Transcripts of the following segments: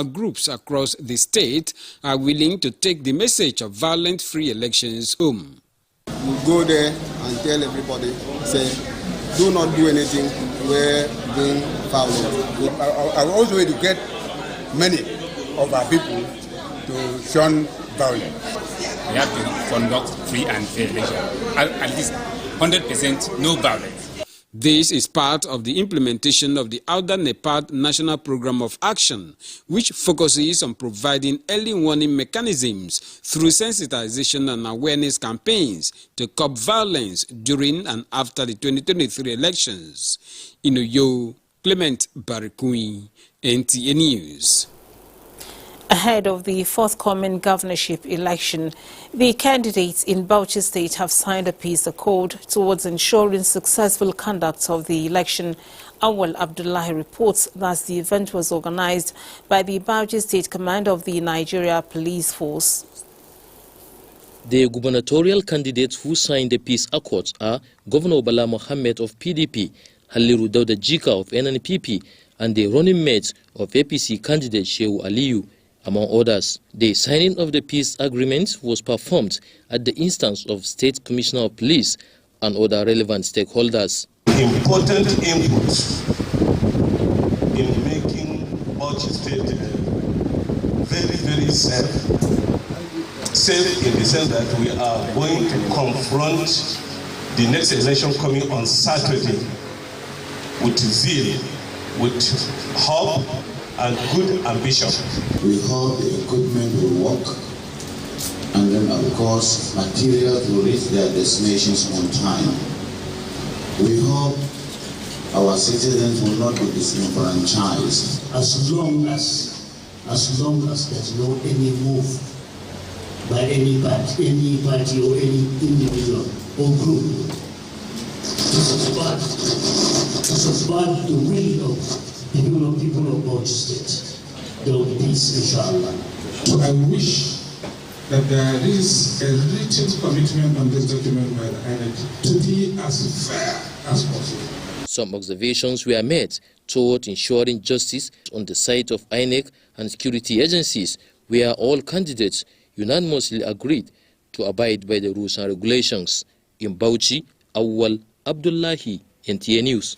Groups across the state are willing to take the message of violent free elections home. We go there and tell everybody, say, do not do anything where being violent. I also educate many of our people to shun violence. We have to conduct free and fair elections. At least 100% no violence. This is part of the implementation of the Outer Nepal National Program of Action, which focuses on providing early warning mechanisms through sensitization and awareness campaigns to curb violence during and after the 2023 elections. In Uyo, Clement Barikui, NTA News. Ahead of the forthcoming governorship election, the candidates in Bauchi State have signed a peace accord towards ensuring successful conduct of the election. Awal Abdullahi reports that the event was organized by the Bauchi State Commander of the Nigeria Police Force. The gubernatorial candidates who signed the peace accords are Governor Bala Mohammed of PDP, Haliru Dauda Jika of NNPP, and the running mates of APC candidate Shehu Aliyu. Among others, the signing of the peace agreement was performed at the instance of State Commissioner of Police and other relevant stakeholders. Important inputs in making Bauchi State very, very safe. Safe in the sense that we are going to confront the next election coming on Saturday with zeal, with hope, and good ambition. We hope the equipment will work, and then of course materials will reach their destinations on time. We hope our citizens will not be disenfranchised. As long as there's no any move by any party or any individual or group to support the will of people of Bauchi State, there will be peace, inshallah. So I wish that there is a written commitment on this document by the INEC to be as fair as possible. Some observations were made toward ensuring justice on the side of INEC and security agencies, where all candidates unanimously agreed to abide by the rules and regulations. In Bauchi, Awal Abdullahi, NTA News.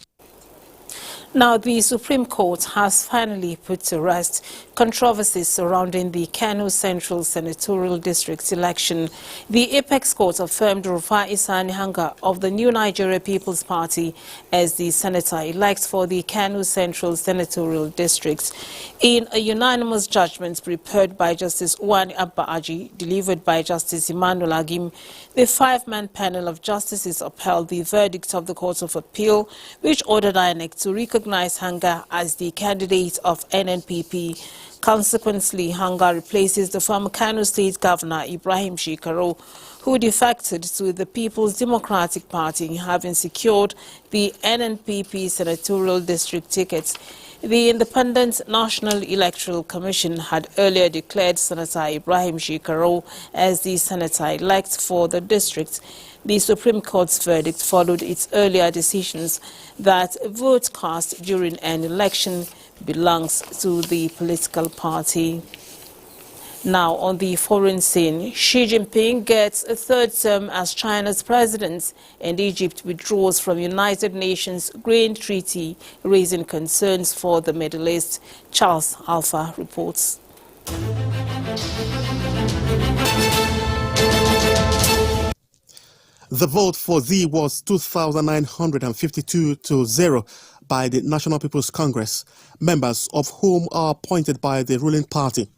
Now, the Supreme Court has finally put to rest controversies surrounding the Kano Central Senatorial District election. The Apex Court affirmed Rufai Sani Hanga of the New Nigeria People's Party as the senator-elect for the Kano Central Senatorial District. In a unanimous judgment prepared by Justice Uwani Abba Aji, delivered by Justice Emmanuel Agim, the five-man panel of justices upheld the verdict of the Court of Appeal, which ordered INEC to recognize Hanga as the candidate of NNPP. Consequently, Hanga replaces the former Kano State Governor Ibrahim Shekaro, who defected to the People's Democratic Party, having secured the NNPP senatorial district tickets. The Independent National Electoral Commission had earlier declared Senator Ibrahim Shekaro as the senator-elect for the district. The Supreme Court's verdict followed its earlier decisions that vote cast during an election belongs to the political party. Now, on the foreign scene, Xi Jinping gets a third term as China's president, and Egypt withdraws from United Nations Grain Treaty, raising concerns for the Middle East. Charles Alpha reports. The vote for Z was 2,952 to 0 by the National People's Congress, members of whom are appointed by the ruling party.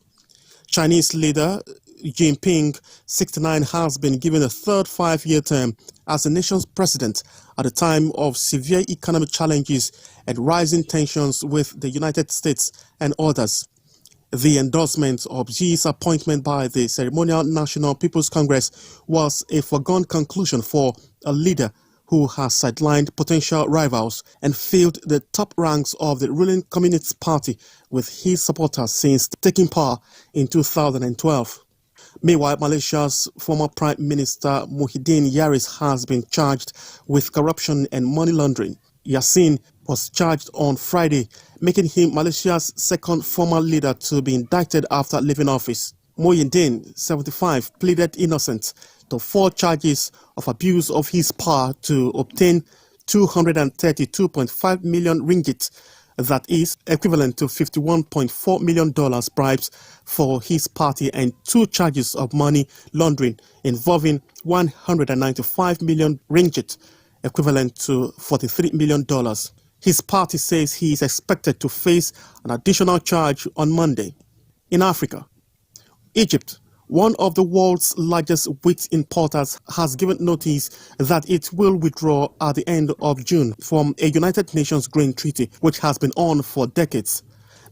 Chinese leader Xi Jinping, 69, has been given a third 5-year term as the nation's president at a time of severe economic challenges and rising tensions with the United States and others. The endorsement of Xi's appointment by the ceremonial National People's Congress was a foregone conclusion for a leader who has sidelined potential rivals and filled the top ranks of the ruling Communist Party with his supporters since taking power in 2012. Meanwhile, Malaysia's former Prime Minister Muhyiddin Yassin has been charged with corruption and money laundering. Yassin, was charged on Friday, making him Malaysia's second former leader to be indicted after leaving office. Muhyiddin, 75, pleaded innocent to 4 charges of abuse of his power to obtain 232.5 million ringgit, that is equivalent to $51.4 million bribes for his party, and 2 charges of money laundering involving 195 million ringgit, equivalent to $43 million. His party says he is expected to face an additional charge on Monday. In Africa, Egypt, one of the world's largest wheat importers, has given notice that it will withdraw at the end of June from a United Nations grain treaty which has been on for decades,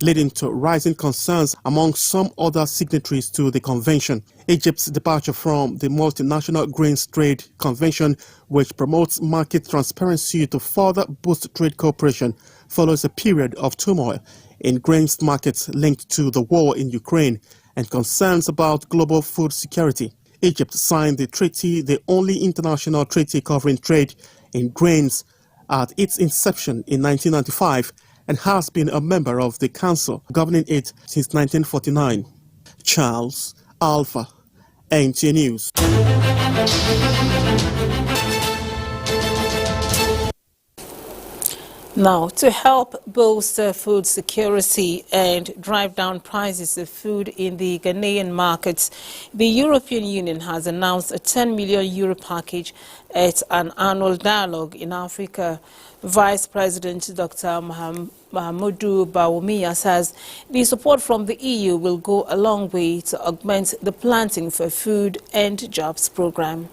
leading to rising concerns among some other signatories to the convention. Egypt's departure from the Multinational Grains Trade Convention, which promotes market transparency to further boost trade cooperation, follows a period of turmoil in grains markets linked to the war in Ukraine and concerns about global food security. Egypt signed the treaty, the only international treaty covering trade in grains, at its inception in 1995, and has been a member of the council governing it since 1949. Charles Alpha, NTA News. Now, to help bolster food security and drive down prices of food in the Ghanaian markets, the European Union has announced a €10 million package at an annual dialogue in Africa. Vice President Dr. Mahamudu Bawumia says the support from the EU will go a long way to augment the Planting for Food and Jobs program.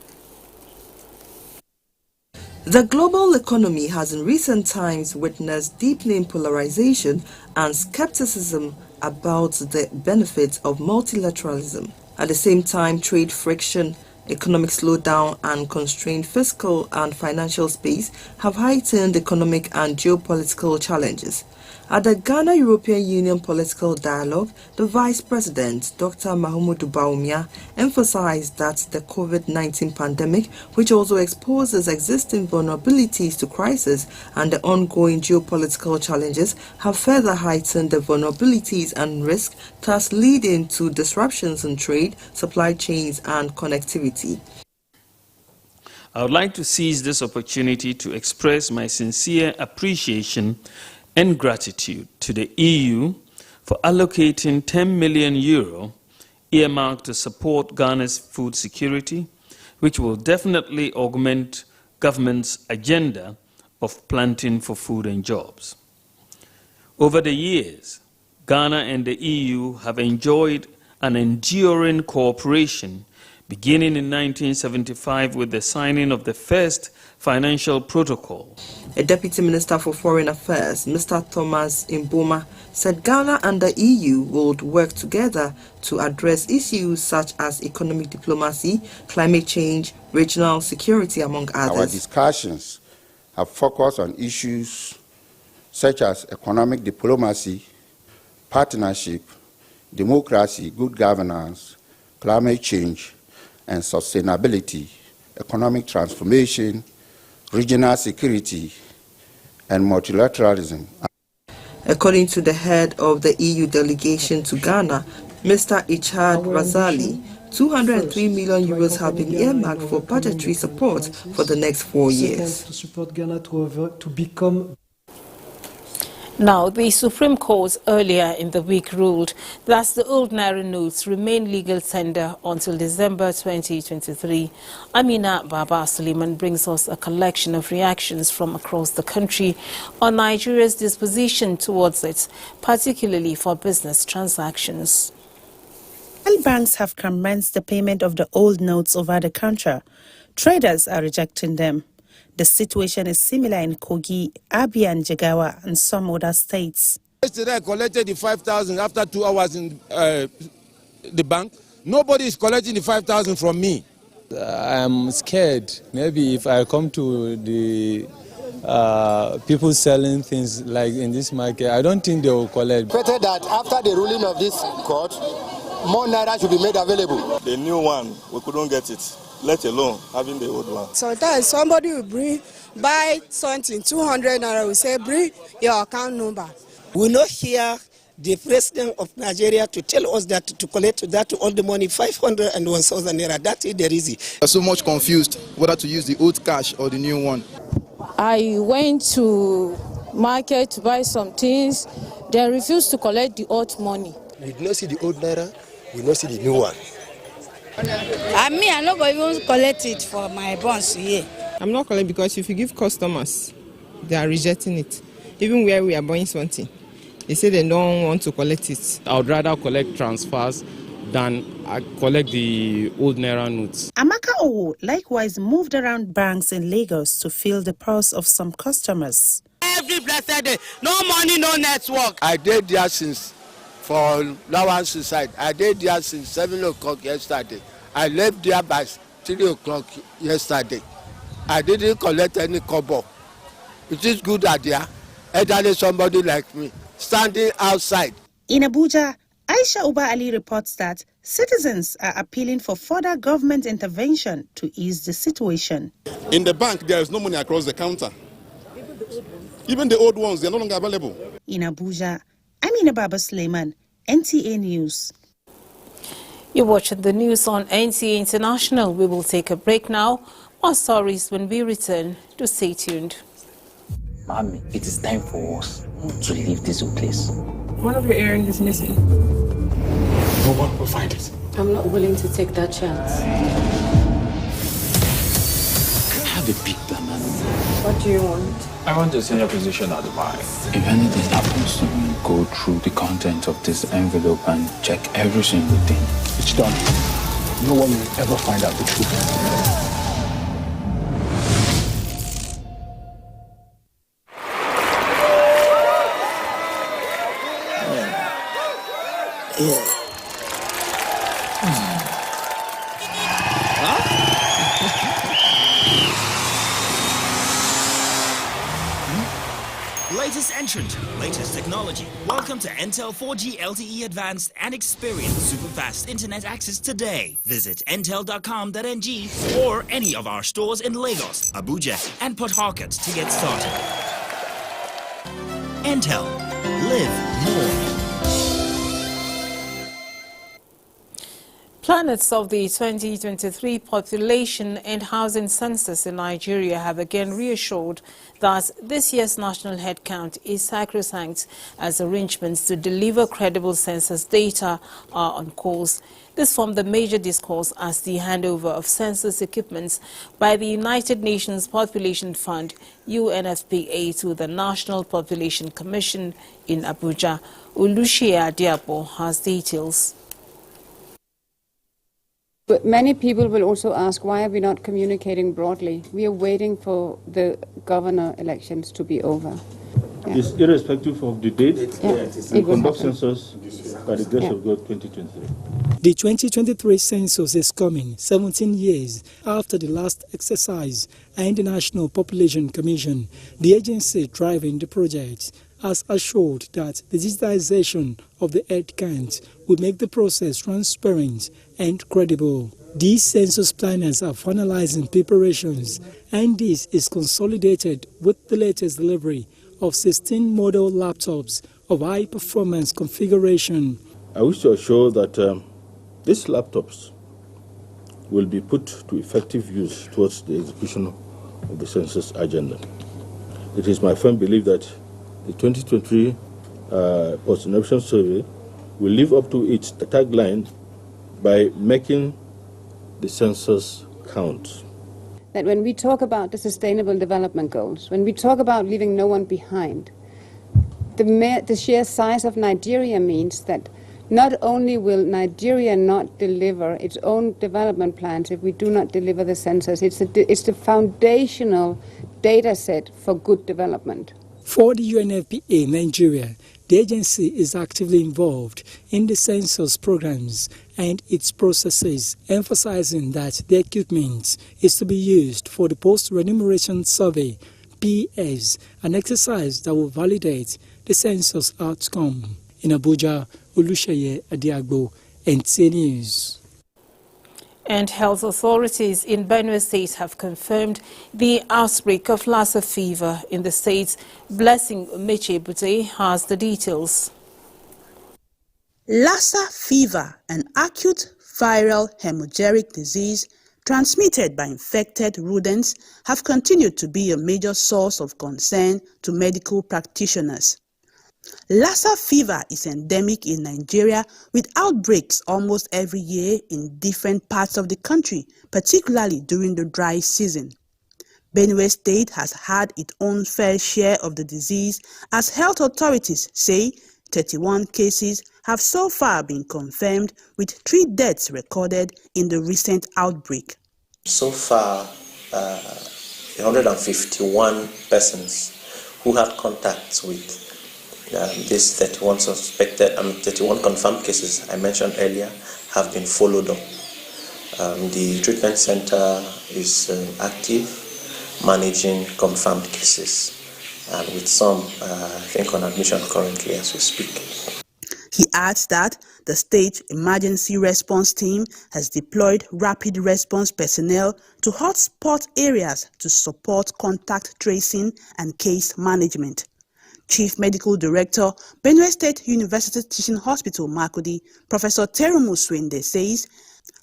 The global economy has in recent times witnessed deepening polarization and skepticism about the benefits of multilateralism. At the same time, trade friction, economic slowdown and constrained fiscal and financial space have heightened economic and geopolitical challenges. At the Ghana-European Union Political Dialogue, the Vice President, Dr. Mahamudu Bawumia, emphasized that the COVID-19 pandemic, which also exposes existing vulnerabilities to crisis, and the ongoing geopolitical challenges have further heightened the vulnerabilities and risks, thus leading to disruptions in trade, supply chains and connectivity. I would like to seize this opportunity to express my sincere appreciation and gratitude to the EU for allocating €10 million earmarked to support Ghana's food security, which will definitely augment government's agenda of planting for food and jobs. Over the years, Ghana and the EU have enjoyed an enduring cooperation, beginning in 1975 with the signing of the first financial protocol. A Deputy Minister for Foreign Affairs, Mr. Thomas Mboma, said Ghana and the EU would work together to address issues such as economic diplomacy, climate change, regional security, among others. Our discussions have focused on issues such as economic diplomacy, partnership, democracy, good governance, climate change and sustainability, economic transformation, regional security, and multilateralism. According to the head of the EU delegation to Ghana, Mr. Ichad Razali, €203 million have been earmarked for budgetary support for the next 4 years. Now, the Supreme Court earlier in the week ruled that the old Naira notes remain legal tender until December 2023. Amina Baba Suleiman brings us a collection of reactions from across the country on Nigeria's disposition towards it, particularly for business transactions. While banks have commenced the payment of the old notes over the counter, traders are rejecting them. The situation is similar in Kogi, Abia and Jigawa and some other states. Yesterday I collected the 5,000 after 2 hours in the bank. Nobody is collecting the 5,000 from me. I'm scared. Maybe if I come to the people selling things like in this market, I don't think they will collect. Better that after the ruling of this court, more Naira should be made available. The new one, we couldn't get it. let alone having the old one. Sometimes somebody will buy something, 200 naira, will say, bring your account number. We not hear the president of Nigeria to tell us that to collect that all the money, 500 and 1,000 naira. That is the reason. I'm so much confused whether to use the old cash or the new one. I went to market to buy some things. They refused to collect the old money. We did not see the old naira, we did not see the new one. I'm not going to even collect it for my bonds here. I'm not collecting because if you give customers, they are rejecting it. Even where we are buying something, they say they don't want to collect it. I would rather collect transfers than collect the old naira notes. Amaka Owo likewise moved around banks in Lagos to feel the pulse of some customers. Every blessed day, no money, no network. I did there since, for Lawan Suicide, I did there since 7 o'clock yesterday. I left there by 3 o'clock yesterday. I didn't collect any kobo. It is good idea. Elderly somebody like me standing outside. In Abuja, Aisha Uba Ali reports that citizens are appealing for further government intervention to ease the situation. In the bank, there is no money across the counter. Even the old ones, they are no longer available. In Abuja, Amina Baba Suleiman, NTA News. You're watching the news on NTA International. We will take a break now. More stories when we return. To stay tuned. Mommy, it is time for us to leave this place. One of your earrings is missing. No one will find it. I'm not willing to take that chance. I have a big plan, Mommy. What do you want? I want a senior position at the bank. If anything happens to me, go through the content of this envelope and check every single thing. It's done. No one will ever find out the truth. Latest entrant, latest technology. Welcome to Intel 4G LTE Advanced and experience super fast internet access today. Visit intel.com.ng or any of our stores in Lagos, Abuja, and Port Harcourt to get started. Intel. Live more. Planets of the 2023 population and housing census in Nigeria have again reassured that this year's national headcount is sacrosanct as arrangements to deliver credible census data are on course. This formed the major discourse as the handover of census equipment by the United Nations Population Fund, UNFPA, to the National Population Commission in Abuja. Olushia Diapo has details. But many people will also ask, why are we not communicating broadly? We are waiting for the governor elections to be over. Yeah. It's irrespective of the date, we conduct census by the grace of God 2023. The 2023 census is coming 17 years after the last exercise, and the National Population Commission, the agency driving the project, has assured that the digitization of the head count will make the process transparent and credible. These census planners are finalizing preparations, and this is consolidated with the latest delivery of 16 model laptops of high-performance configuration. I wish to assure that these laptops will be put to effective use towards the execution of the census agenda. It is my firm belief that the 2023 post-election survey will live up to its tagline by making the census count. That when we talk about the Sustainable Development Goals, when we talk about leaving no one behind, the sheer size of Nigeria means that not only will Nigeria not deliver its own development plans if we do not deliver the census, it's the foundational data set for good development. For the UNFPA Nigeria, the agency is actively involved in the census programs and its processes, emphasizing that the equipment is to be used for the post-remuneration survey, PS, an exercise that will validate the census outcome. In Abuja, Olusheye Adiagbo, NTA News. And health authorities in Benue State have confirmed the outbreak of Lassa fever in the state. Blessing Mechebute has the details. Lassa fever, an acute viral hemorrhagic disease transmitted by infected rodents, have continued to be a major source of concern to medical practitioners. Lassa fever is endemic in Nigeria, with outbreaks almost every year in different parts of the country, particularly during the dry season. Benue State has had its own fair share of the disease, as health authorities say 31 cases have so far been confirmed, with 3 deaths recorded in the recent outbreak. So far, 151 persons who had contacts with these 31 confirmed cases I mentioned earlier have been followed up. The treatment center is active, managing confirmed cases, and with some, I think, on admission currently as we speak. He adds that the state emergency response team has deployed rapid response personnel to hotspot areas to support contact tracing and case management. Chief Medical Director, Benue State University Teaching Hospital, Makurdi, Professor Terumu Swende, says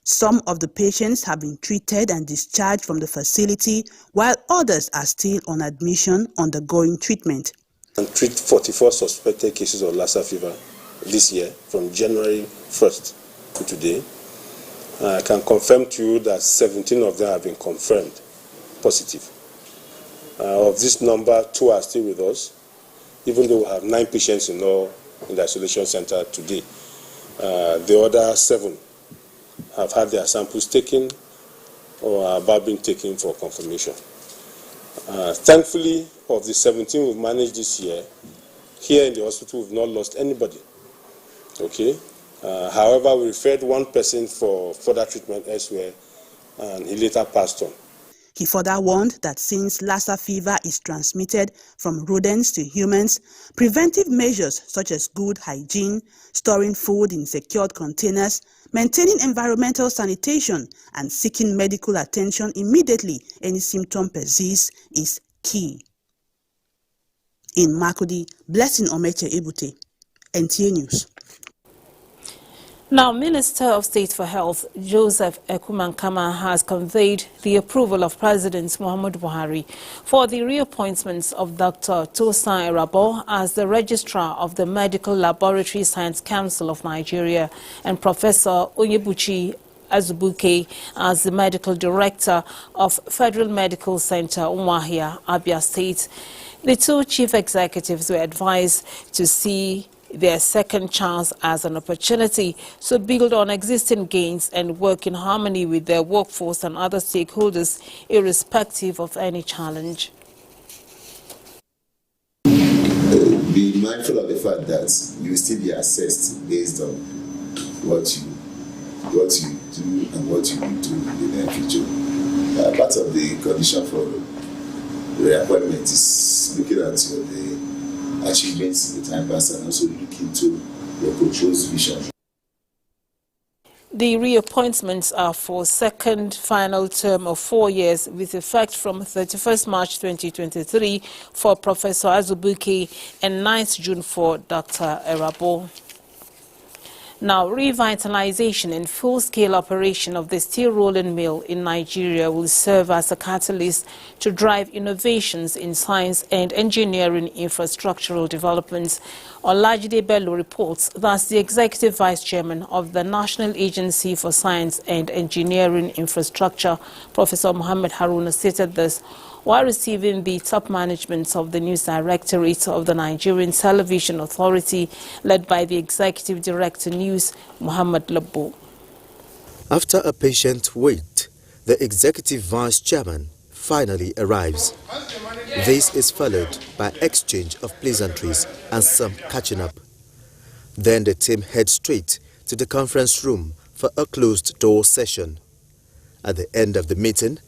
some of the patients have been treated and discharged from the facility, while others are still on admission undergoing treatment. And treat 44 suspected cases of Lassa fever this year, from January 1st to today. I can confirm to you that 17 of them have been confirmed positive. Of this number, 2 are still with us, even though we have 9 patients in the isolation center today. The other 7 have had their samples taken or are about being taken for confirmation. Thankfully, of the 17 we've managed this year, here in the hospital we've not lost anybody. Okay. However, we referred 1 person for further treatment elsewhere, and he later passed on. He further warned that since Lassa fever is transmitted from rodents to humans, preventive measures such as good hygiene, storing food in secured containers, maintaining environmental sanitation, and seeking medical attention immediately any symptom persists is key. In Makurdi, Blessing Omeche Ebute, NTA News. Now, Minister of State for Health Joseph Ekumankama has conveyed the approval of President Muhammadu Buhari for the reappointments of Dr. Tosin Erabo as the Registrar of the Medical Laboratory Science Council of Nigeria and Professor Onyebuchi Azubuike as the Medical Director of Federal Medical Center Umuahia, Abia State. The 2 chief executives were advised to see their second chance as an opportunity to build on existing gains and work in harmony with their workforce and other stakeholders, irrespective of any challenge. Be mindful of the fact that you will still be assessed based on what you do and what you will do in the near future. Part of the condition for reappointment is looking at the achievements in the time past and also look into your proposed vision. The reappointments are for second final term of 4 years with effect from 31st March 2023 for Professor Azubuike and 9th June for Dr. Erabo. Now, revitalization and full-scale operation of the steel rolling mill in Nigeria will serve as a catalyst to drive innovations in science and engineering infrastructural developments. Olajide Bello reports that the Executive Vice Chairman of the National Agency for Science and Engineering Infrastructure, Professor Mohammed Haruna, stated this while receiving the top management of the News Directorate of the Nigerian Television Authority, led by the Executive Director News, Muhammad Labo. After a patient wait, the Executive Vice Chairman finally arrives. This is followed by exchange of pleasantries and some catching up. Then the team heads straight to the conference room for a closed-door session. At the end of the meeting,